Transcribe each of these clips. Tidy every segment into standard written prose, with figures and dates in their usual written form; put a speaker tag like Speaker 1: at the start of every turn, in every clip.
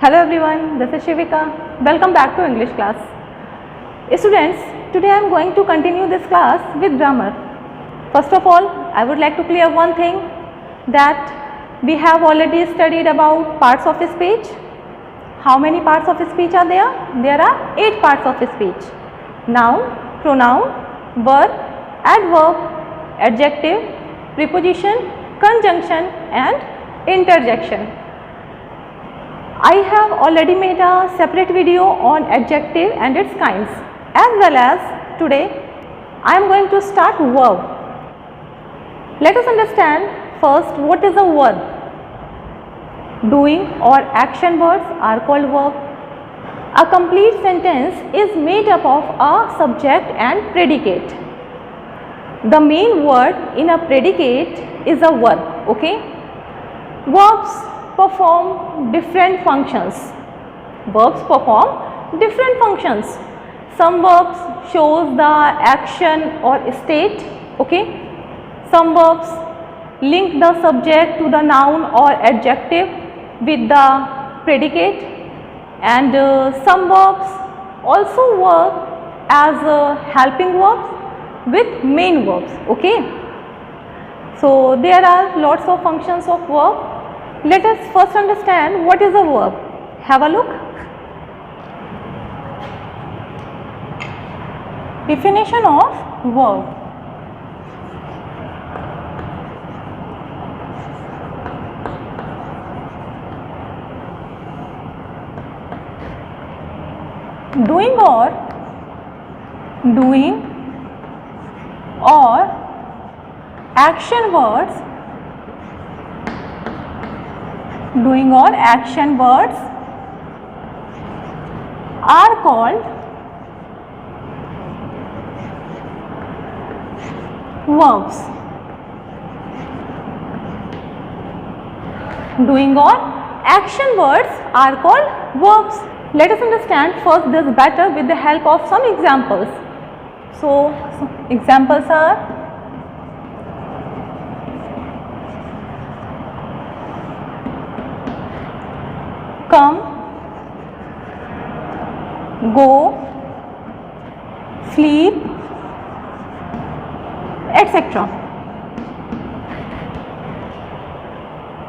Speaker 1: Hello everyone, this is Shivika. Welcome back to English class. Students, today I am going to continue this class with grammar. First of all, I would like to clear one thing, that we have already studied about parts of speech. How many parts of speech are there? There are 8 parts of speech. Noun, pronoun, verb, adverb, adjective, preposition, conjunction and interjection. I have already made a separate video on adjective and its kinds, as well as today I am going to start verb. Let us understand first what is a verb. Doing or action words are called verb. A complete sentence is made up of a subject and predicate. The main word in a predicate is a verb. Okay. Verbs perform different functions. Verbs perform different functions. Some verbs shows the action or state. Okay. Some verbs link the subject to the noun or adjective with the predicate, and some verbs also work as helping verbs with main verbs. Okay. So there are lots of functions of verb. Let us first understand what is a verb. Have a look. Definition of verb. Doing or action words. Doing or action words are called verbs. Doing or action words are called verbs. Let us understand first this better with the help of some examples. So, examples are come, go, sleep, etc.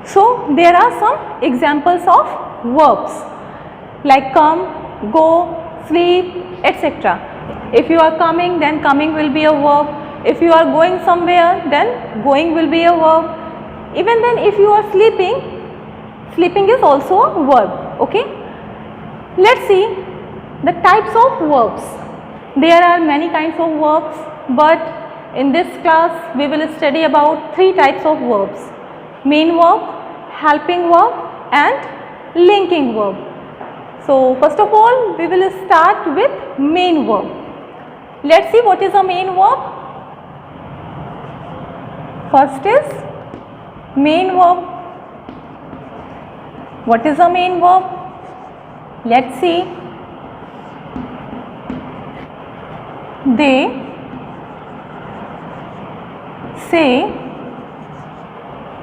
Speaker 1: So there are some examples of verbs like come, go, sleep, etc. If you are coming, then coming will be a verb. If you are going somewhere, then going will be a verb. Even then, if you are sleeping, sleeping is also a verb. Okay. Let's see the types of verbs. There are many kinds of verbs, but in this class we will study about 3 types of verbs: main verb, helping verb and linking verb. So first of all we will start with main verb. Let's see what is a main verb. First is main verb. What is a main verb? Let's see. They say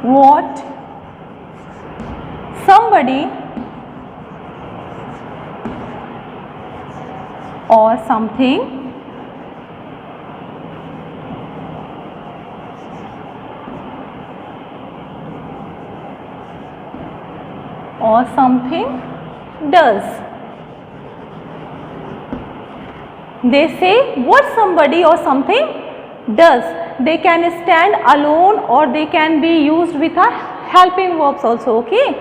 Speaker 1: what somebody or something or something does. They say what somebody or something does. They can stand alone or they can be used with a helping verbs also. Okay.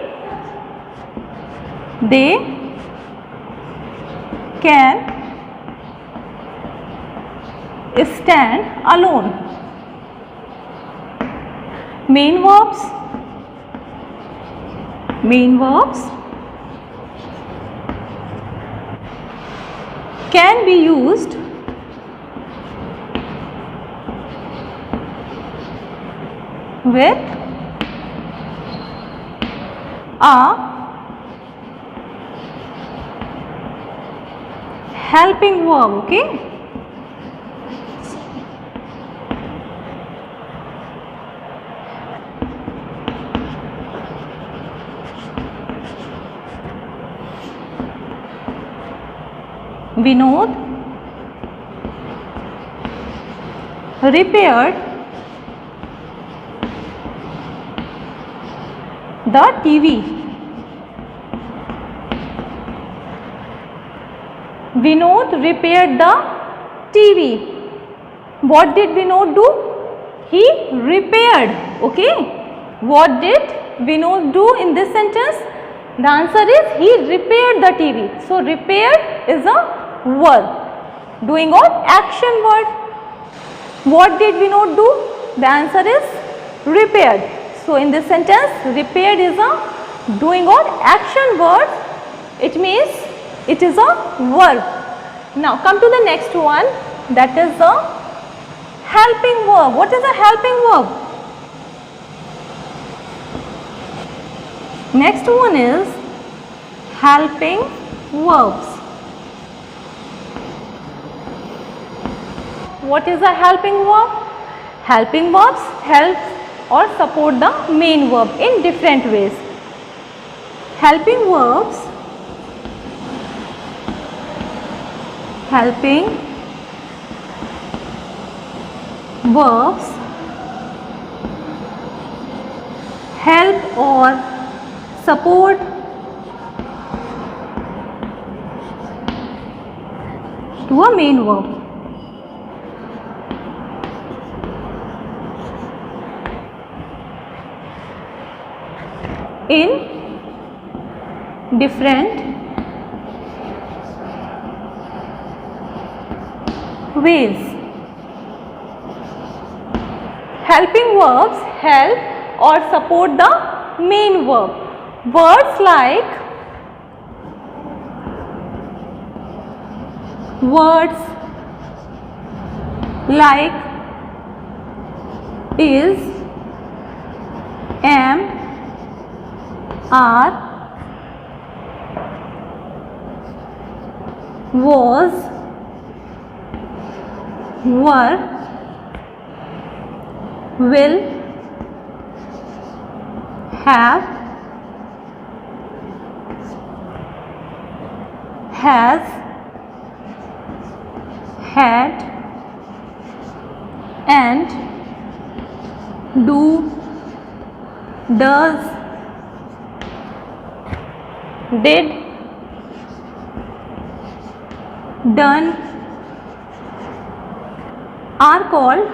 Speaker 1: They can stand alone. Main verbs. Main verbs can be used with a helping verb. Okay. Vinod repaired the TV. Vinod repaired the TV. What did Vinod do? He repaired. Okay. What did Vinod do in this sentence? The answer is he repaired the TV. So repaired is a verb doing what? Action word. What did Vinod do? The answer is repaired. So in this sentence, repaired is a doing what? Action word. It means it is a verb. Now come to the next one, that is the helping verb. What is a helping verb? Next one is helping verbs. What is a helping verb? Helping verbs help or support the main verb in different ways. Helping verbs help or support to a main verb. In different ways. Helping verbs help or support the main verb. Words like is, am, are, was, were, will, have, has, had, and, do, does, did, done are called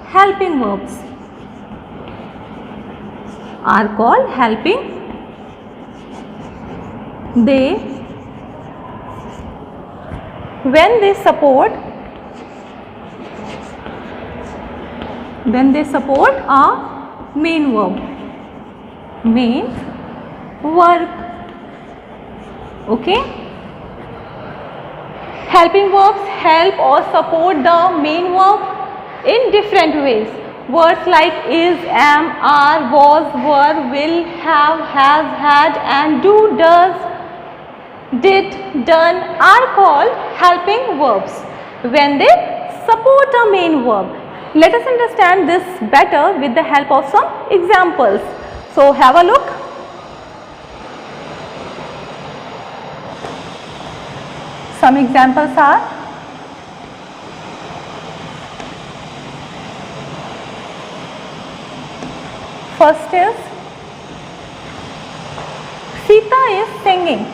Speaker 1: helping verbs. Are called helping. They, when they support a main verb, main verb. Okay. Helping verbs help or support the main verb in different ways. Words like is, am, are, was, were, will, have, has, had, and do, does, did, done are called helping verbs when they support a main verb. Let us understand this better with the help of some examples. So have a look. Some examples are: first is Sita is singing.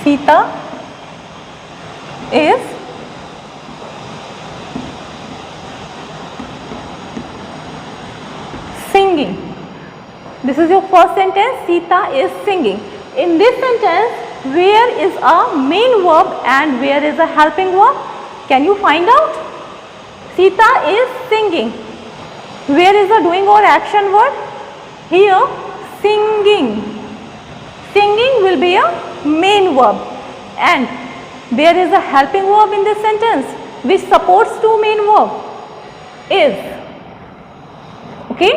Speaker 1: Sita is singing. This is your first sentence. Sita is singing. In this sentence, where is a main verb and where is a helping verb? Can you find out? Sita is singing. Where is the doing or action word? Here, singing. Singing will be a main verb, and there is a helping verb in this sentence which supports to main verb. Is. Okay?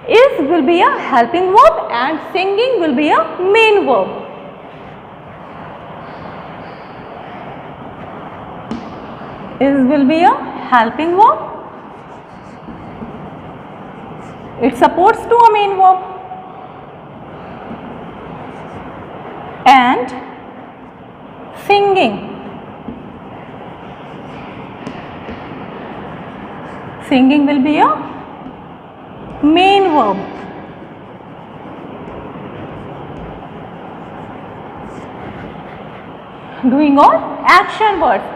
Speaker 1: Is will be a helping verb and singing will be a main verb. Is will be a helping verb. It supports to a main verb. and singing. Singing will be a main verb. Doing all action words.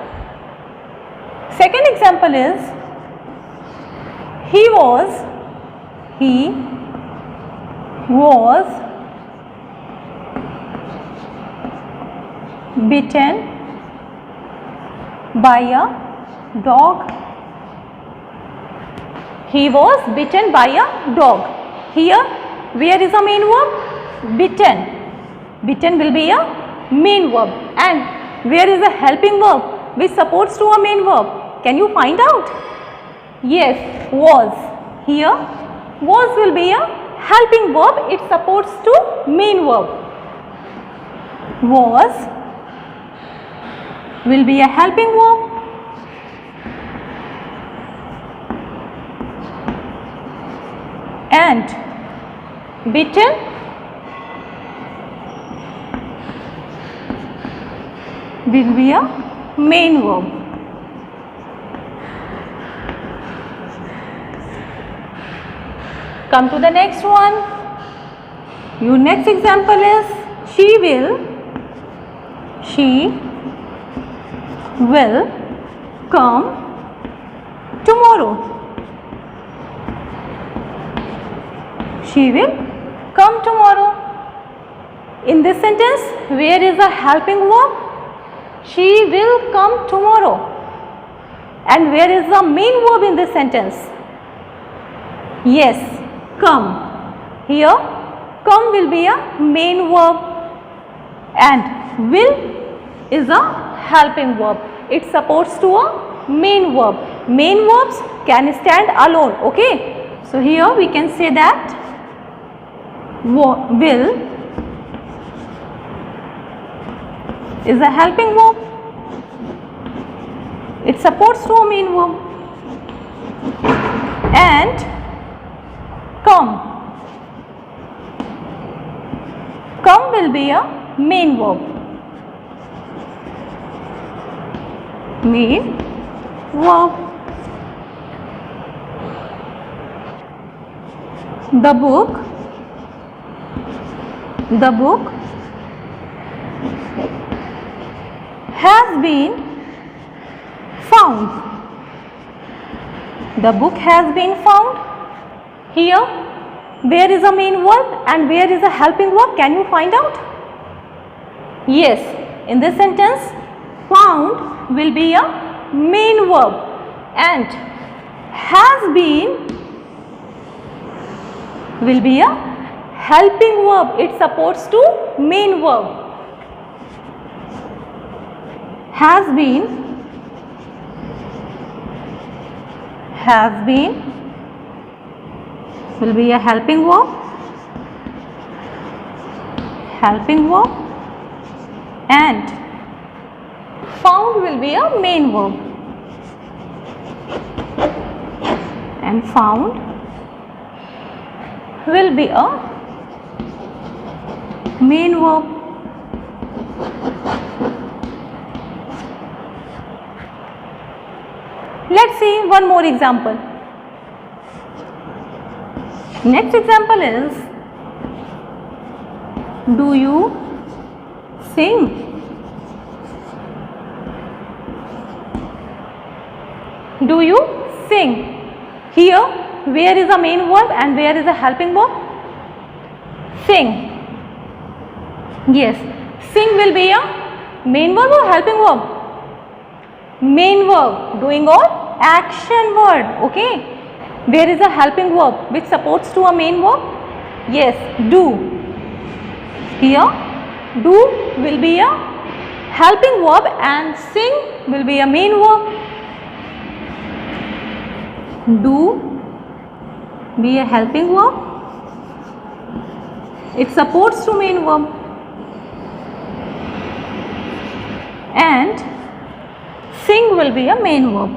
Speaker 1: Second example is he was bitten by a dog. He was bitten by a dog. Here, where is the main verb? Bitten. Bitten will be a main verb. And where is the helping verb which supports to a main verb? Can you find out? Yes, was. Here, was will be a helping verb. It supports to main verb. Was will be a helping verb. And bitten will be a main verb. Come to the next one. Your next example is she will come tomorrow. She will come tomorrow. In this sentence, where is the helping verb? She will come tomorrow. And where is the main verb in this sentence? Yes, come. Here, come will be a main verb and will is a helping verb. It supports to a main verb. Main verbs can stand alone. Okay. So here we can say that will is a helping verb. It supports to a main verb. And come will be a main verb. Main verb. The book has been found. The book has been found. Here, where is a main verb and where is a helping verb? Can you find out? Yes, in this sentence, found will be a main verb and has been will be a helping verb. It supports to main verb. Has been will be a helping verb and found will be a main verb and found will be a main verb. Let's see one more example. Next example is, do you sing? Do you sing? Here, where is the main verb and where is the helping verb? Sing. Yes, sing will be a main verb or helping verb? Main verb, doing all action word. Okay. Where is a helping verb which supports to a main verb? Yes, do. Here, do will be a helping verb and sing will be a main verb. Do be a helping verb. It supports to main verb. And sing will be a main verb.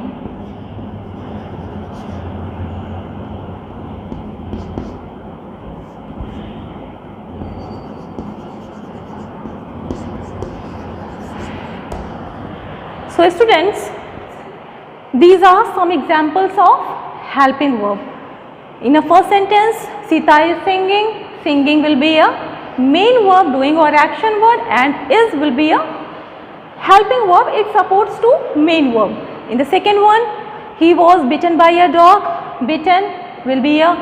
Speaker 1: So students, these are some examples of helping verb. In a first sentence, Sita is singing. Singing will be a main verb, doing or action word, and is will be a helping verb. It supports to main verb. In the second one, he was bitten by a dog. Bitten will be a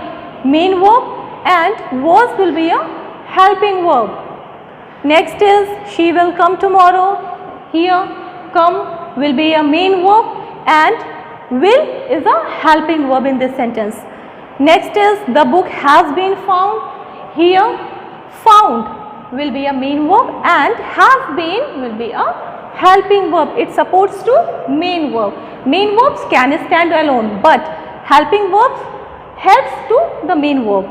Speaker 1: main verb and was will be a helping verb. Next is she will come tomorrow. Here come will be a main verb and will is a helping verb in this sentence. Next is the book has been found. Here found will be a main verb and has been will be a helping verb. It supports to main verb. Main verbs can stand alone, but helping verbs helps to the main verb.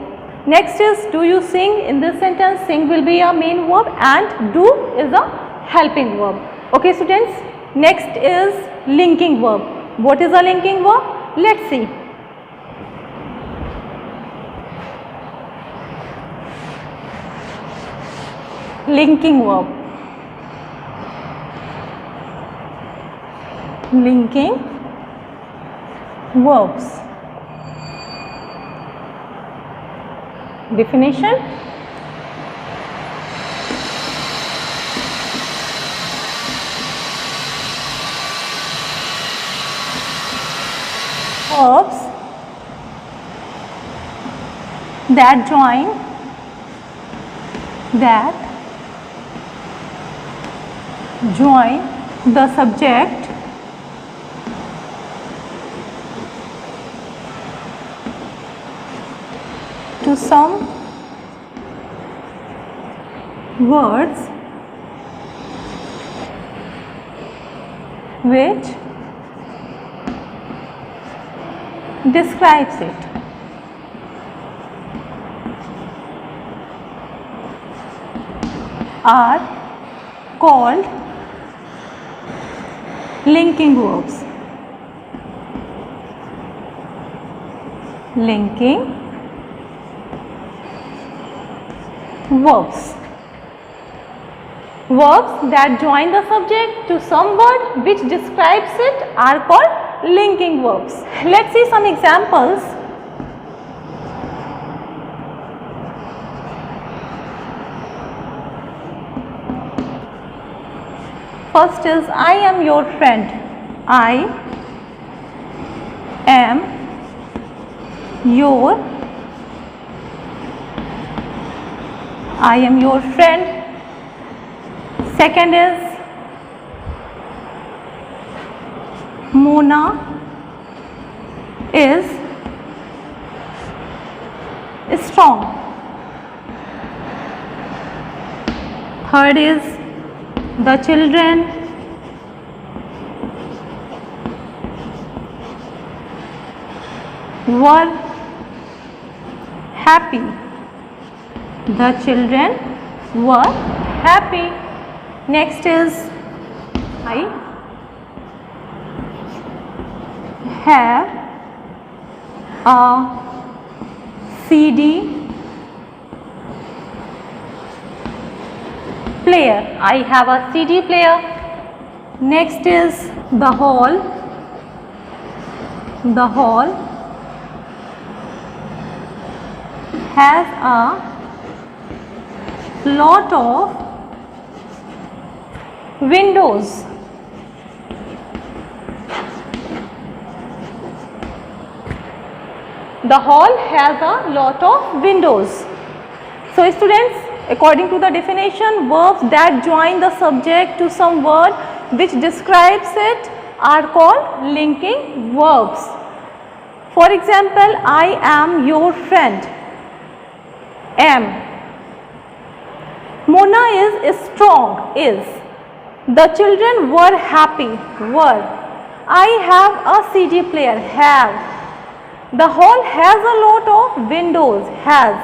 Speaker 1: Next is do you sing? In this sentence, sing will be a main verb and do is a helping verb. Okay students, next is linking verb. What is a linking verb? Let's see. Linking verb. Linking verbs. Definition. Verbs that join the subject to some words which describes it. Are called linking verbs. Linking verbs. Verbs that join the subject to some word which describes it are called linking verbs. Let's see some examples. First is I am your friend. I am your friend. Second is Mona is strong. Third is the children were happy. The children were happy. Next is I have a CD player. I have a CD player. Next is the hall. The hall has a lot of windows. The hall has a lot of windows. So students, according to the definition, verbs that join the subject to some word which describes it are called linking verbs. For example, I am your friend. Am. Mona is strong. Is. The children were happy. Were. I have a CD player. Have. The hall has a lot of windows. Has.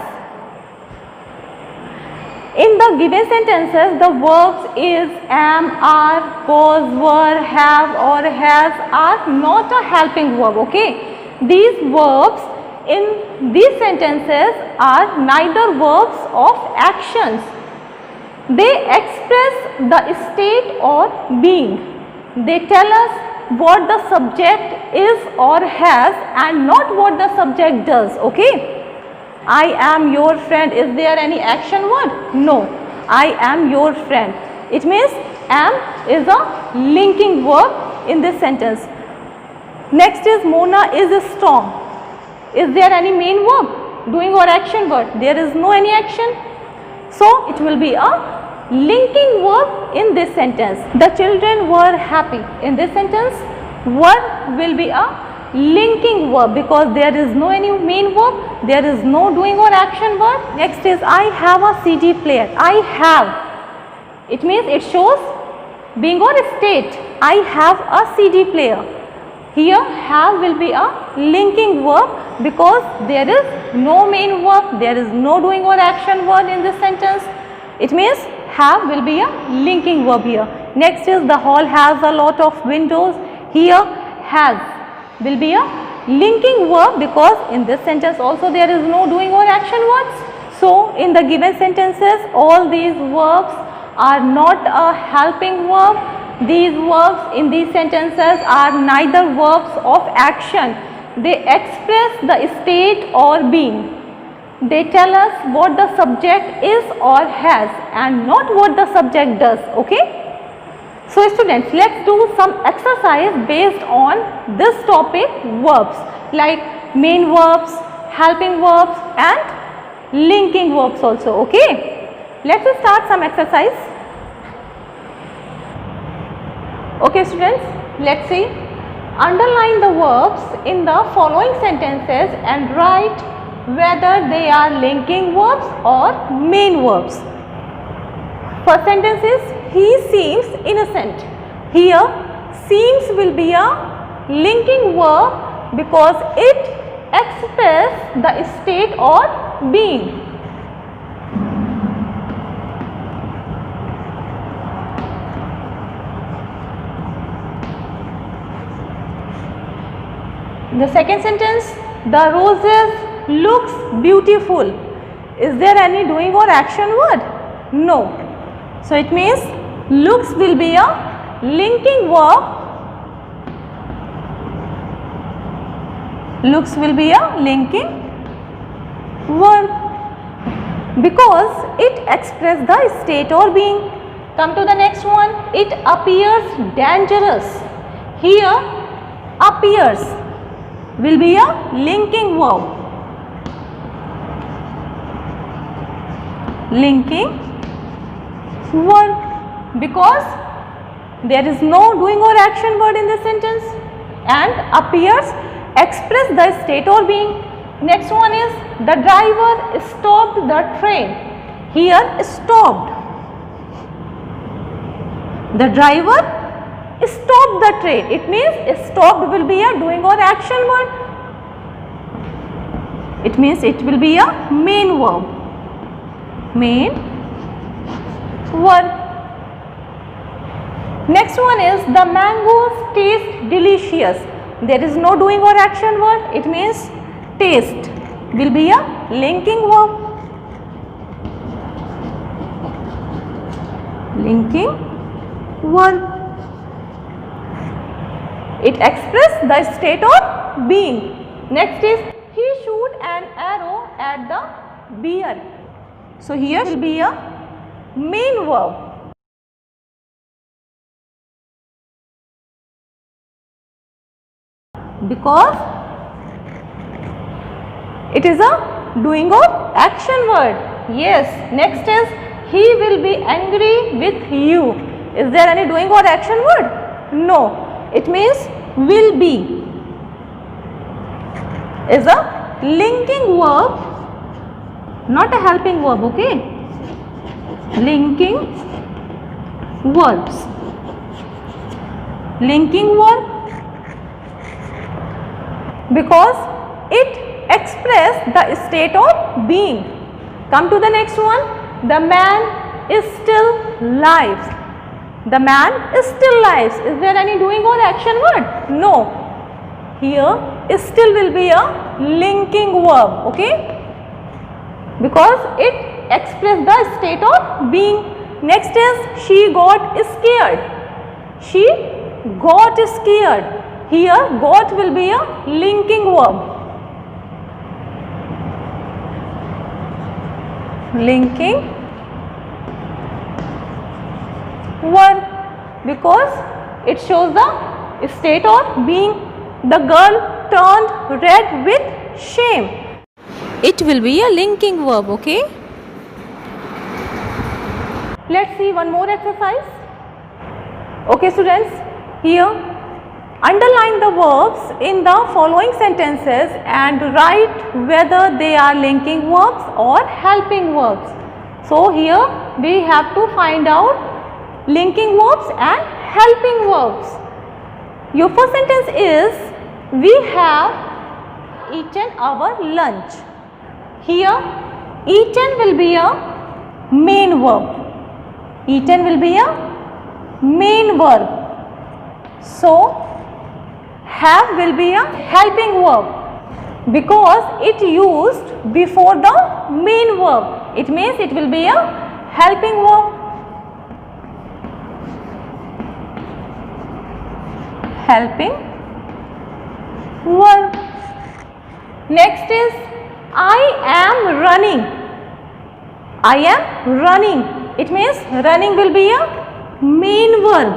Speaker 1: In the given sentences, the verbs is, am, are, was, were, have or has are not a helping verb. Okay. These verbs in these sentences are neither verbs of actions. They express the state or being. They tell us what the subject is or has and not what the subject does. Okay. I am your friend. Is there any action word? No. I am your friend. It means am is a linking verb in this sentence. Next is Mona is strong. Is there any main verb, doing or action word? There is no any action. So it will be a linking verb in this sentence. The children were happy. In this sentence, were will be a linking verb because there is no any main verb, there is no doing or action word. Next is I have a CD player. I have. It means it shows being or state. I have a CD player. Here have will be a linking verb because there is no main verb, there is no doing or action word in this sentence. It means have will be a linking verb here. Next is the hall has a lot of windows. Here has will be a linking verb because in this sentence also there is no doing or action words. So in the given sentences all these verbs are not a helping verb. These verbs in these sentences are neither verbs of action. They express the state or being. They tell us what the subject is or has and not what the subject does. Okay. So students, let's do some exercise based on this topic, verbs like main verbs, helping verbs and linking verbs also. Okay. Let's start some exercise. Okay students, let's see. Underline the verbs in the following sentences and write whether they are linking verbs or main verbs. First sentence is he seems innocent. Here seems will be a linking verb because it expresses the state or being. The second sentence, the roses looks beautiful. Is there any doing or action word? No. So it means looks will be a linking verb. Looks will be a linking verb because it expresses the state or being. Come to the next one. It appears dangerous. Here appears will be a linking verb. Linking verb because there is no doing or action word in this sentence and appears express the state or being. Next one is the driver stopped the train. Here stopped. The driver stopped the train. It means stopped will be a doing or action word. It means it will be a main verb. Main verb. Next one is the mangoes taste delicious. There is no doing or action word. It means taste will be a linking verb. Linking verb. It expresses the state or being. Next is he shoot an arrow at the bear. So here will be a main verb. Because it is a doing or action word. Yes. Next is he will be angry with you. Is there any doing or action word? No. It means will be is a linking verb, not a helping verb. Okay. Linking verbs. Linking verb because it expresses the state of being. Come to the next one. The man is still lives. The man is still lives. Is there any doing or action word? No. Here is still will be a linking verb. Okay. Because it expresses the state of being. Next is she got scared. She got scared. Here got will be a linking verb. Linking verb because it shows the state or being. The girl turned red with shame. It will be a linking verb, okay? Let's see one more exercise. Okay students, here underline the verbs in the following sentences and write whether they are linking verbs or helping verbs. So here we have to find out linking verbs and helping verbs. Your first sentence is, we have eaten our lunch. Here eaten will be a main verb. Eaten will be a main verb. So have will be a helping verb because it used before the main verb. It means it will be a helping verb. Helping verb. Next is, I am running. I am running. It means running will be a main verb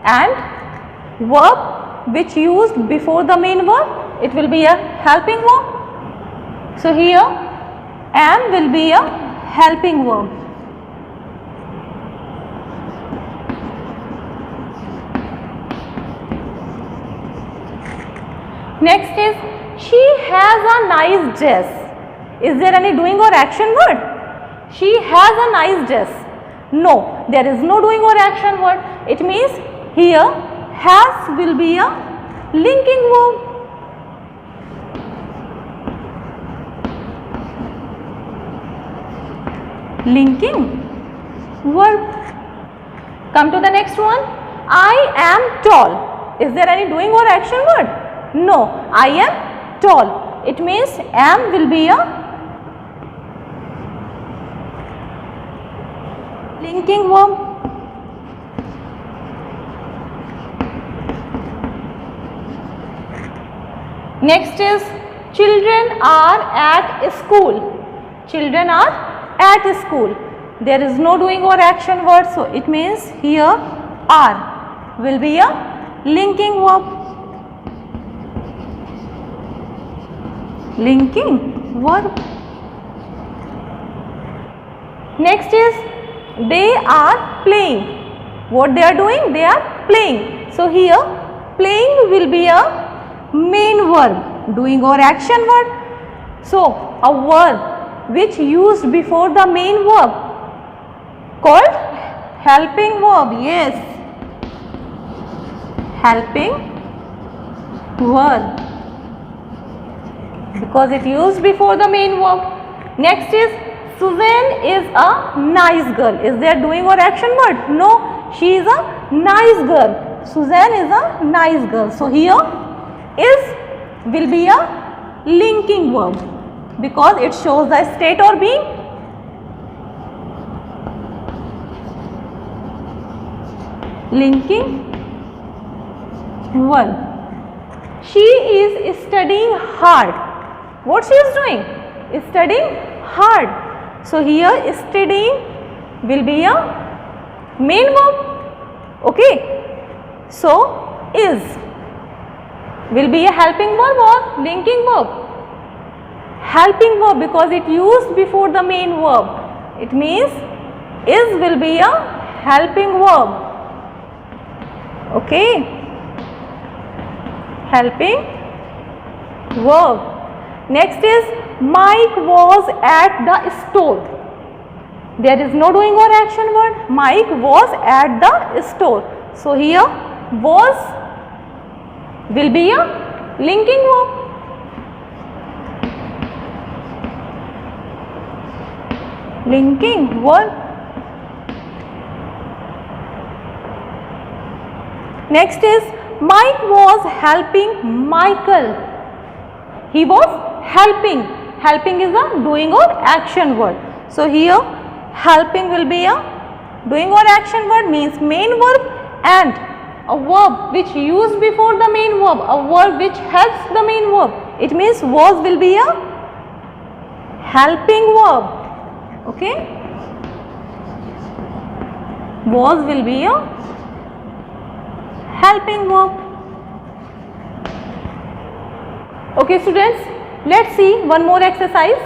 Speaker 1: and verb which used before the main verb, it will be a helping verb. So here am will be a helping verb. Next is, she has a nice dress. Is there any doing or action word? She has a nice dress. No, there is no doing or action word. It means here has will be a linking verb. Linking verb. Come to the next one. I am tall. Is there any doing or action word? No, I am tall. It means am will be a linking verb. Next is, children are at school. Children are at school. There is no doing or action word, so it means here are will be a linking verb. Linking verb. Next is, they are playing. What they are doing? They are playing. So here playing will be a main verb, doing or action word. So a verb which used before the main verb called helping verb. Yes, helping verb because it used before the main verb. Next is, Suzanne is a nice girl. Is there doing or action word? No, she is a nice girl. Suzanne is a nice girl. So here is will be a linking verb because it shows the state or being. Linking verb. She is studying hard. What she is doing? Is studying hard. So here studying will be a main verb. Okay. So is will be a helping verb or linking verb? Helping verb because it used before the main verb. It means is will be a helping verb. Okay. Helping verb. Next is, Mike was at the store. There is no doing or action word. Mike was at the store. So here was will be a linking verb. Linking verb. Next is, Mike was helping Michael. He was helping. Helping is a doing or action word. So here helping will be a doing or action word, means main verb, and a verb which used before the main verb, a verb which helps the main verb. It means was will be a helping verb. Okay, was will be a helping verb. Okay students, let's see one more exercise.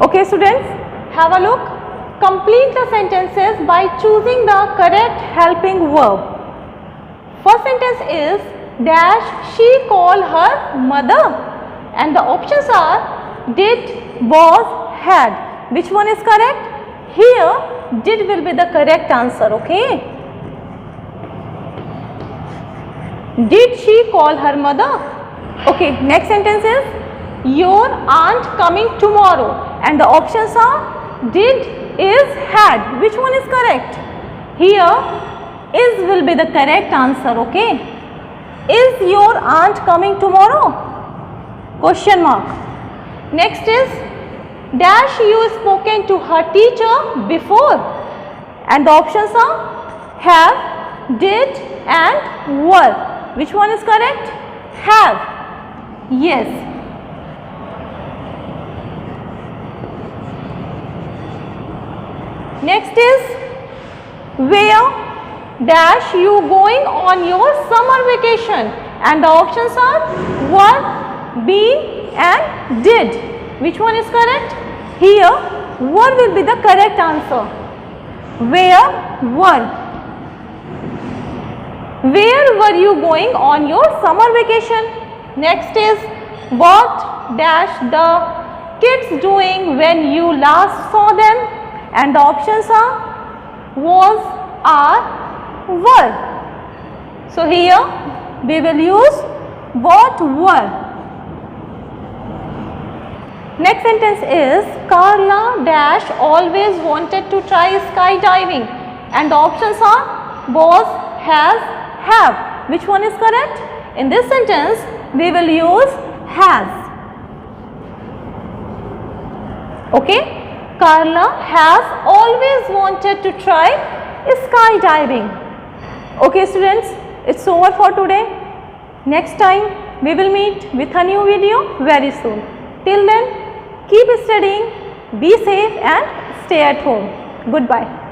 Speaker 1: Okay students, have a look. Complete the sentences by choosing the correct helping verb. First sentence is dash she call her mother, and the options are did, was, had. Which one is correct? Here did will be the correct answer. Okay, did she call her mother? Okay, next sentence is your aunt coming tomorrow, and the options are did, is, had. Which one is correct? Here is will be the correct answer. Okay, is your aunt coming tomorrow? Question mark. Next is dash you spoken to her teacher before, and the options are have, did and were. Which one is correct? Have. Yes. Next is where dash you going on your summer vacation, and the options are were, been and did. Which one is correct? Here were will be the correct answer. Where, were. Where were you going on your summer vacation? Next is what dash the kids doing when you last saw them, and the options are was, are, were. So here we will use what, were. Next sentence is Carla dash always wanted to try skydiving, and the options are was, has, have. Which one is correct? In this sentence we will use has. Okay, Carla has always wanted to try skydiving. Okay students, it's over for today. Next time we will meet with a new video very soon. Till then, keep studying, be safe and stay at home. Goodbye.